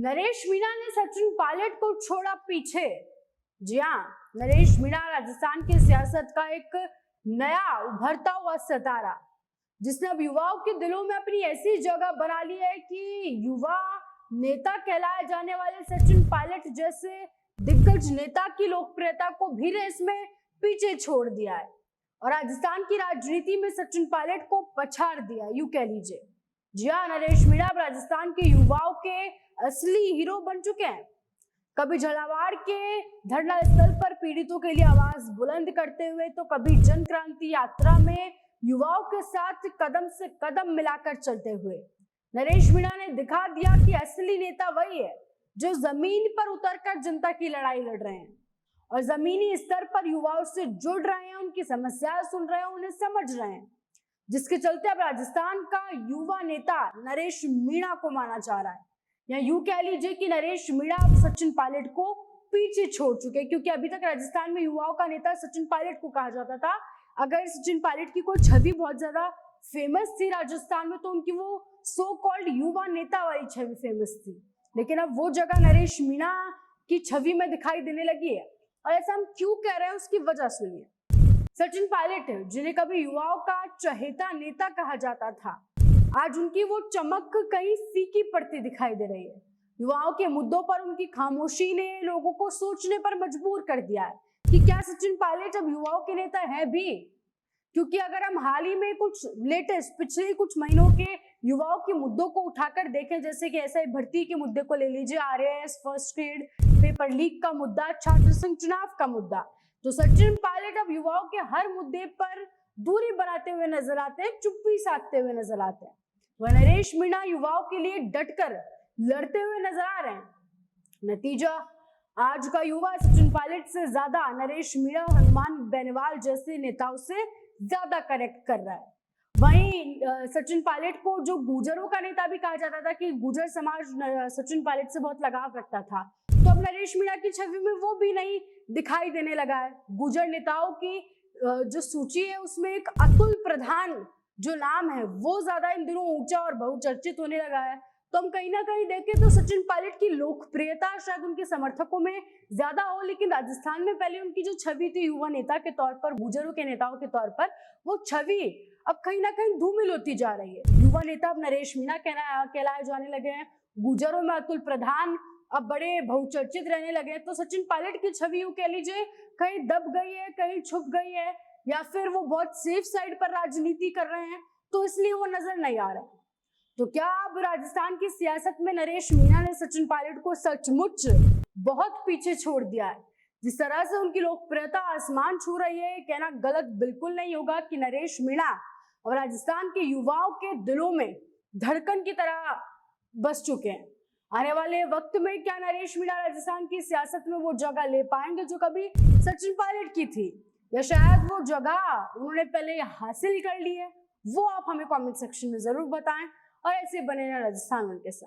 नरेश मीणा ने सचिन पायलट को छोड़ा पीछे। जी हाँ, नरेश मीणा राजस्थान की सियासत का एक नया उभरता हुआ सितारा, जिसने अब युवाओं के दिलों में अपनी ऐसी जगह बना ली है कि युवा नेता कहलाए जाने वाले सचिन पायलट जैसे दिग्गज नेता की लोकप्रियता को भी रेस में पीछे छोड़ दिया है और राजस्थान की राजनीति में सचिन पायलट को पछाड़ दिया, यूं कह लीजिए। जी हाँ, नरेश मीणा राजस्थान के युवाओं के असली हीरो बन चुके हैं। कभी झालावाड़ के धरना स्थल पर पीड़ितों के लिए आवाज बुलंद करते हुए, तो कभी जन क्रांति यात्रा में युवाओं के साथ कदम से कदम मिलाकर चलते हुए नरेश मीणा ने दिखा दिया कि असली नेता वही है जो जमीन पर उतरकर जनता की लड़ाई लड़ रहे हैं और जमीनी स्तर पर युवाओं से जुड़ रहे हैं, उनकी समस्याएं सुन रहे हैं, उन्हें समझ रहे हैं, जिसके चलते अब राजस्थान का युवा नेता नरेश मीणा को माना जा रहा है। या यूं कह लीजिए कि नरेश मीणा अब सचिन पायलट को पीछे छोड़ चुके, क्योंकि अभी तक राजस्थान में युवाओं का नेता सचिन पायलट को कहा जाता था। अगर सचिन पायलट की कोई छवि बहुत ज्यादा फेमस थी राजस्थान में, तो उनकी वो सो कॉल्ड युवा नेता वाली छवि फेमस थी, लेकिन अब वो जगह नरेश मीणा की छवि में दिखाई देने लगी है। और ऐसा हम क्यों कह रहे हैं, उसकी वजह सुनिए। सचिन पायलट, जिन्हें कभी युवाओं का चहेता नेता कहा जाता था, आज उनकी वो चमक कहीं फीकी पड़ती दिखाई दे रही है। युवाओं के मुद्दों पर उनकी खामोशी ने लोगों को सोचने पर मजबूर कर दिया है कि क्या सचिन पायलट अब युवाओं के नेता है भी। क्योंकि अगर हम हाल ही में कुछ लेटेस्ट पिछले कुछ महीनों के युवाओं के मुद्दों को उठाकर देखें, जैसे कि एसआई भर्ती के मुद्दे को ले लीजिए, RAS first grade paper leak का मुद्दा, छात्र संघ चुनाव का मुद्दा, तो सचिन पायलट अब युवाओं के हर मुद्दे पर दूरी बनाते हुए नजर आते हैं, चुप्पी साधते हुए नजर आते हैं। वह नरेश मीणा युवाओं के लिए डटकर लड़ते हुए नजर आ रहे हैं। नतीजा, आज का युवा सचिन पायलट से ज्यादा नरेश मीणा, हनुमान बेनीवाल जैसे नेताओं से ज्यादा कनेक्ट कर रहा है। वहीं सचिन पायलट को जो गुर्जरों का नेता भी कहा जाता था कि गुर्जर समाज सचिन पायलट से बहुत लगाव रखता था, तो अब नरेश मीणा की छवि में वो भी नहीं दिखाई देने लगा है। गुर्जर नेताओं की जो सूची है उसमें एक अतुल प्रधान जो नाम है वो ज्यादा इन दिनों ऊंचा और बहुचर्चित होने लगा है। तो हम कहीं ना कहीं देखें तो सचिन पायलट की लोकप्रियता शायद उनके समर्थकों में ज्यादा हो, लेकिन राजस्थान में पहले उनकी जो छवि थी युवा नेता के तौर पर, गुर्जरों के नेताओं के तौर पर, वो छवि अब कहीं ना कहीं धूमिल होती जा रही है। युवा नेता अब नरेश मीणा कहलाए जाने लगे हैं, गुर्जरों में अतुल प्रधान अब बड़े बहुचर्चित रहने लगे हैं। तो सचिन पायलट की छवि यूं कह लीजिए कहीं दब गई है, कहीं छुप गई है, या फिर वो बहुत सेफ साइड पर राजनीति कर रहे हैं, तो इसलिए वो नजर नहीं आ रहा है। तो क्या अब राजस्थान की सियासत में नरेश मीणा ने सचिन पायलट को सचमुच बहुत पीछे छोड़ दिया है? जिस तरह से उनकी लोकप्रियता आसमान छू रही है, कहना गलत बिल्कुल नहीं होगा कि नरेश मीणा और राजस्थान के युवाओं के दिलों में धड़कन की तरह बस चुके हैं। आने वाले वक्त में क्या नरेश मीणा राजस्थान की सियासत में वो जगह ले पाएंगे जो कभी सचिन पायलट की थी, या शायद वो जगह उन्होंने पहले हासिल कर ली है? वो आप हमें कमेंट सेक्शन में जरूर बताएं और ऐसे बने रहें राजस्थान उनके साथ।